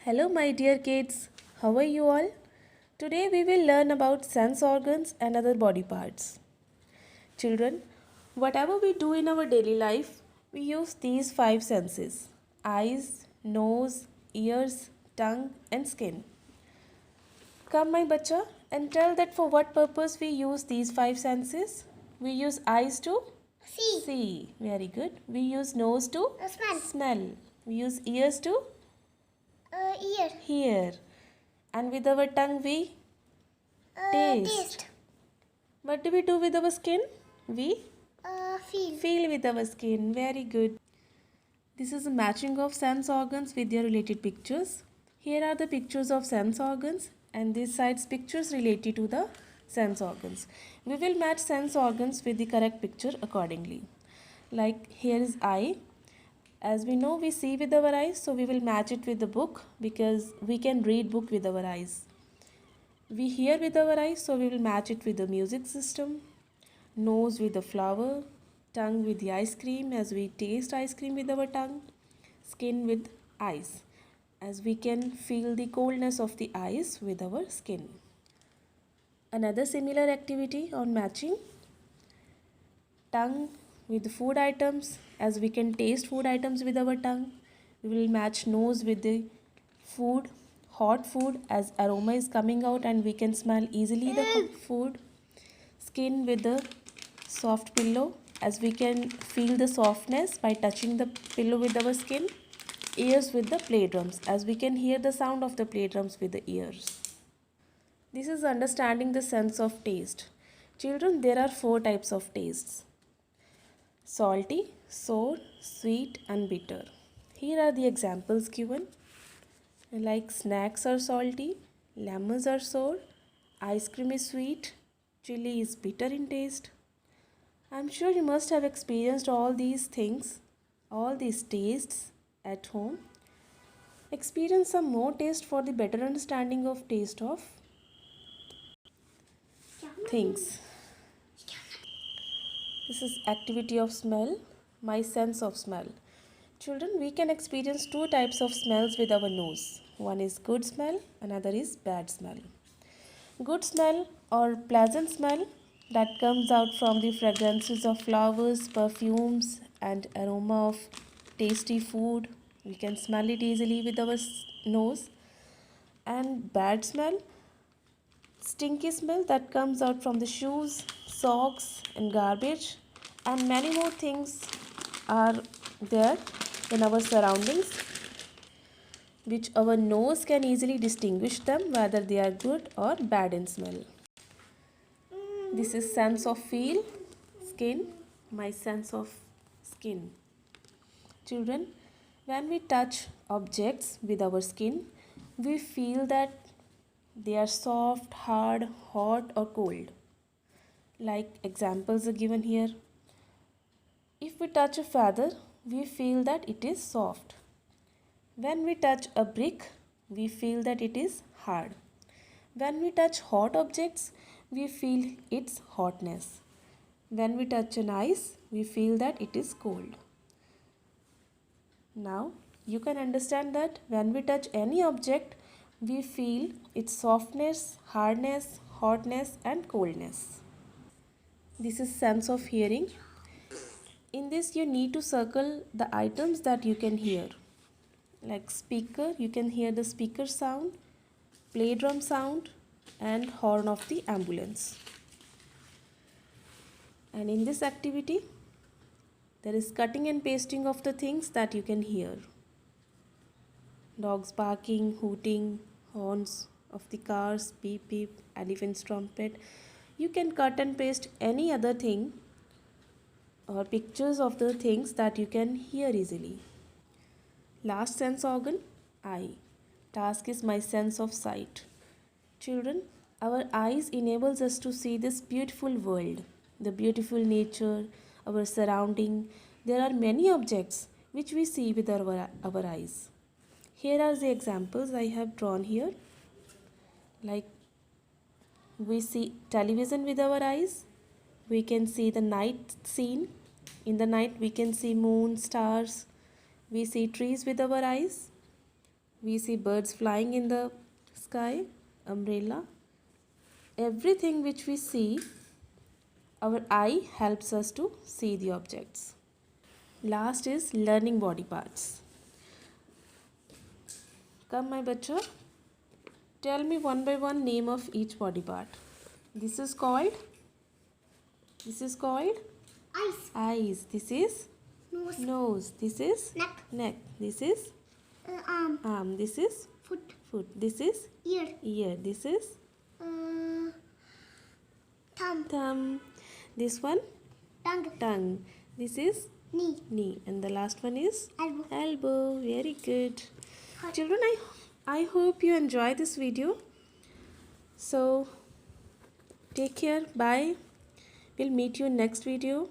Hello, my dear kids. How are you all? Today we will learn about sense organs and other body parts. Children, whatever we do in our daily life, we use these five senses: eyes, nose, ears, tongue, and skin. Come, my bacha, and tell that for what purpose we use these five senses. We use eyes to see. Very good. We use nose to smell. We use ears to Ear. hear. And with our tongue we taste. What do we do with our skin? We Feel. feel with our skin. Very good. This is a matching of sense organs with their related pictures. Here are the pictures of sense organs and this side's pictures related to the sense organs. We will match sense organs with the correct picture accordingly. Like here is eye. As we know, we see with our eyes, so we will match it with the book because we can read book with our eyes. We hear with our eyes, so we will match it with the music system. Nose with the flower, tongue with the ice cream as we taste ice cream with our tongue. Skin with ice as we can feel the coldness of the ice with our skin. Another similar activity on matching: tongue with food items as we can taste food items with our tongue. We will match nose with the food, hot food, as aroma is coming out and we can smell easily the food. Skin with the soft pillow as we can feel the softness by touching the pillow with our skin. Ears with the play drums as we can hear the sound of the play drums with the ears. This is understanding the sense of taste. Children, there are four types of tastes: salty, sour, sweet, and bitter. Here are the examples given. Like snacks are salty, lemons are sour, ice cream is sweet, chili is bitter in taste. I'm sure you must have experienced all these things, all these tastes at home. Experience some more taste for the better understanding of taste of things. This is activity of smell, my sense of smell. Children, we can experience two types of smells with our nose. One is good smell, another is bad smell. Good smell or pleasant smell that comes out from the fragrances of flowers, perfumes, and aroma of tasty food. We can smell it easily with our nose. And bad smell, stinky smell that comes out from the shoes, socks, and garbage, and many more things are there in our surroundings which our nose can easily distinguish them whether they are good or bad in smell. This is sense of feel, skin, my sense of skin. Children, when we touch objects with our skin, we feel that they are soft, hard, hot, or cold. Like examples are given here. If we touch a feather, we feel that it is soft. When we touch a brick, we feel that it is hard. When we touch hot objects, we feel its hotness. When we touch an ice, we feel that it is cold. Now, you can understand that when we touch any object, we feel its softness, hardness, hotness, and coldness. This is sense of hearing. In this, you need to circle the items that you can hear. Like speaker, you can hear the speaker sound, play drum sound, and horn of the ambulance. And in this activity, there is cutting and pasting of the things that you can hear. Dogs barking, hooting, horns of the cars, beep beep, elephant's trumpet. You can cut and paste any other thing or pictures of the things that you can hear easily. Last sense organ, eye. Task is my sense of sight. Children, our eyes enables us to see this beautiful world, the beautiful nature, our surrounding. There are many objects which we see with our eyes. Here are the examples I have drawn here. Like we see television with our eyes. We can see the night scene. In the night we can see moon, stars. We see trees with our eyes. We see birds flying in the sky, umbrella. Everything which we see, our eye helps us to see the objects. Last is learning body parts. Come my bacha, tell me one by one name of each body part. This is called Eyes. This is Nose. nose. This is Neck. This is Arm. arm. This is Foot. foot. This is Ear. This is Thumb. thumb. This one Tongue. This is Knee. and the last one is Elbow. Very good. Heart. Children, I hope you enjoy this video. So take care. Bye. We'll meet you in next video.